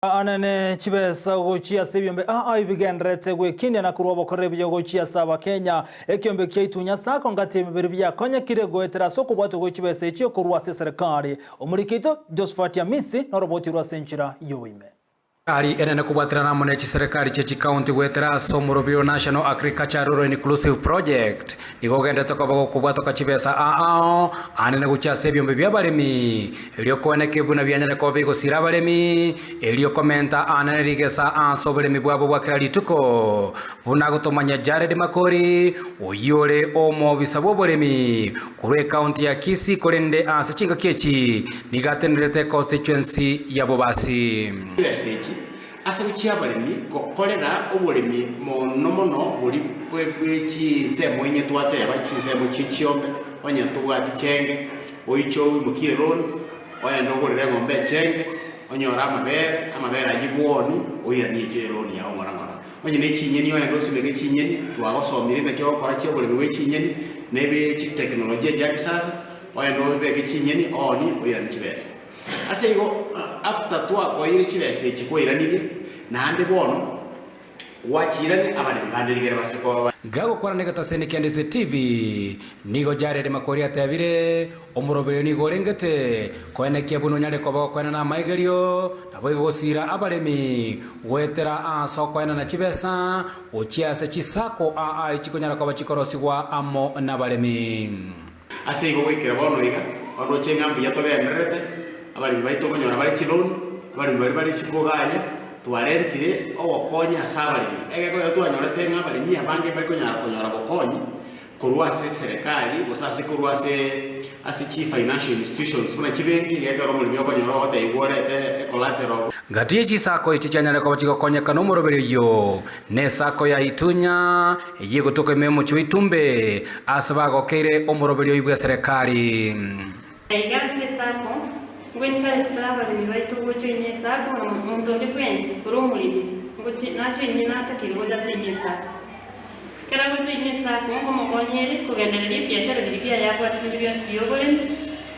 Anane chibesa gochia sebyombe ibigendrete gwekinya na kurobo korebye gochia saba Kenya ekyombe kyitunya sako ngatemebere byakonye kire goetera soko bwato gochibesa ekyo kurwa serikali omurikito Josephat Amisi na roboti rwa Senchira Yoime ari enene kubwatirana mune chiserikali chechi county gwetera somurobiro National Agriculture Rural Inclusive Project nigogendete kobago kubwatoka chibesa anene gucha sebyombe byabalemi elio koneke buna byanyane kobigo sira balemi elio komenta anene rigesa asobolemi bwabo bwakira lituko buna gutomanya Jared Makori oyole omo bisabo bolemi kurwe county ya Kisii kolende asachinga kechi nigatenderete constituency ya Bobasi asa uchiya balemi kokolera obolemi mono buli bwechi semo yenye twateba chisemo chichiombe onya tugati chenge oicho mukire loni oya ndogorera ngombe chenge onyora amabere ayibwoni oya nije loni ya omorangora onye ne chinyeni oya ndosibege chinyeni twagosomire na cyo kora cyo bolemi we chinyeni nebe chi teknolojia ya kisasa oya ndobege chinyeni oni oya nchibesa asego after twako iri chibese chikoiranire nande bono wachirane abane bandirigere baseko gago kwaranega tasene Kendeze TV nigo Jared Makori atabire omurobere nigo rengete koenekia buno nyale koba kwena na maigerio nabo gosira abalemi wetera soko ena na chibesa ochiase chisako chikonyara koba chikorosigwa amo na balemi asego wekera bono iga ondo chengambi yatobemerete abali baito konyora bali chiloni bali sikogaria twarentire ogokonya sabalimi egeko twanyora tenga balimi abange bali konyora bokonyi kurwase serikali gosase kurwase chief financial institutions kuna chibenki gegero mulimi okonyora oteigorete collateral gatie chisako ichi chanyale ko chikokonya kano morobere yo ne sako ya itunya yego toko memo chuitumbe asabago kere omorobere yo serikali igase sako when kale tutabali baitu gocho inyesa ko muntu depends kurumuli gocho nacho inyana takiroja inyesa kera gocho inyesa ko como konyeri kugenderia biashara bilipia yako atindibia siyobolen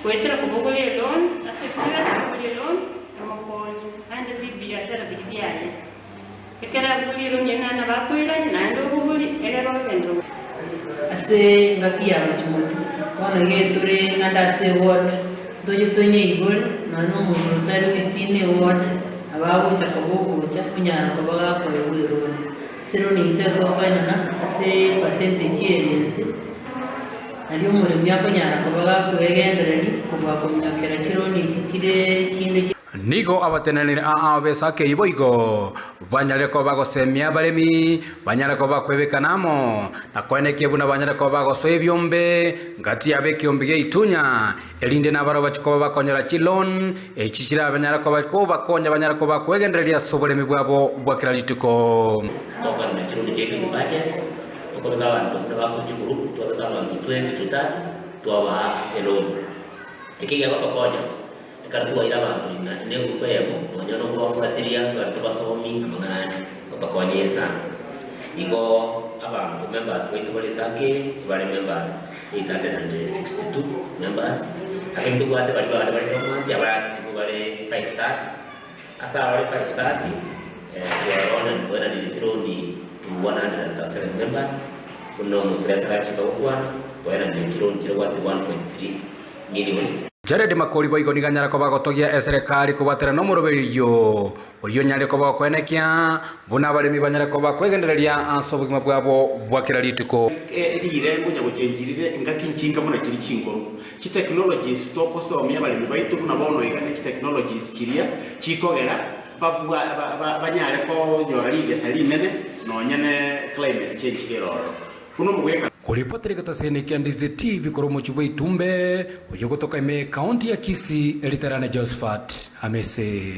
kwetera kubogole loan asekira sabogole loan kama konyi ande biashara bilipia ya kera buliro nyana na bakwira na ndo buguli egero bendo ase ngapia mutu wana geture nganda se word doje igol mano mundo tari witine ward abago chakabogo chakunyana kabaga kwa yero sero ni tero kana na ase percentage yense aliyo muri myako nyana kabaga kwegendereri kuba komyakera chiro ni chire chinde nigo abatenanire besake iboigo banyale ko bagosemia balemi banyale ko bakwebekanamo nakoeneke buna banyale ko bagosoye byombe ngati abekyombe geitunya elinde nabaro bachiko bakonyera chilon echichira banyale ko bakonya banyale ko bakwegendereria sobolemi bwabo bwakira lituko toka na chiro cheki budgets tukoza abantu bakuchukuru tukoza abantu 20 to 30 tuwa elon ikiga bakonya kartu ira bantu ina nego kwebo onyono kwa fuatilia twarto basomi amangana otokonyere sana igo abantu members wetu bali sake bali members 862 members akintu kwate bali kama ya bali tiku bali 530 asa bali 530 tuwaona bwana dilitroni 107 members kuno mutresa chika kwa bwana dilitroni 1.3 million Jared Makori boigo niganyara ko bagotogia serikali kubatera no muroberi yo oyo nyale ko bakwenekia buna balemi banyara ko bakwegendereria asobugima bwabo bwakira lituko erire ngonya gucenjirire ngakinchinga muna kiri chingoro ki technologies to kosomya balemi baitu kuna bono igane ki technologies kiria chikogera banyare ko yorige salinene no nyane climate change eroro kuno mugweka kuripotera gatasene Kendeze TV koromo chubwe itumbe oyo gotoka ime county ya Kisii eliterane Josephat Amisi.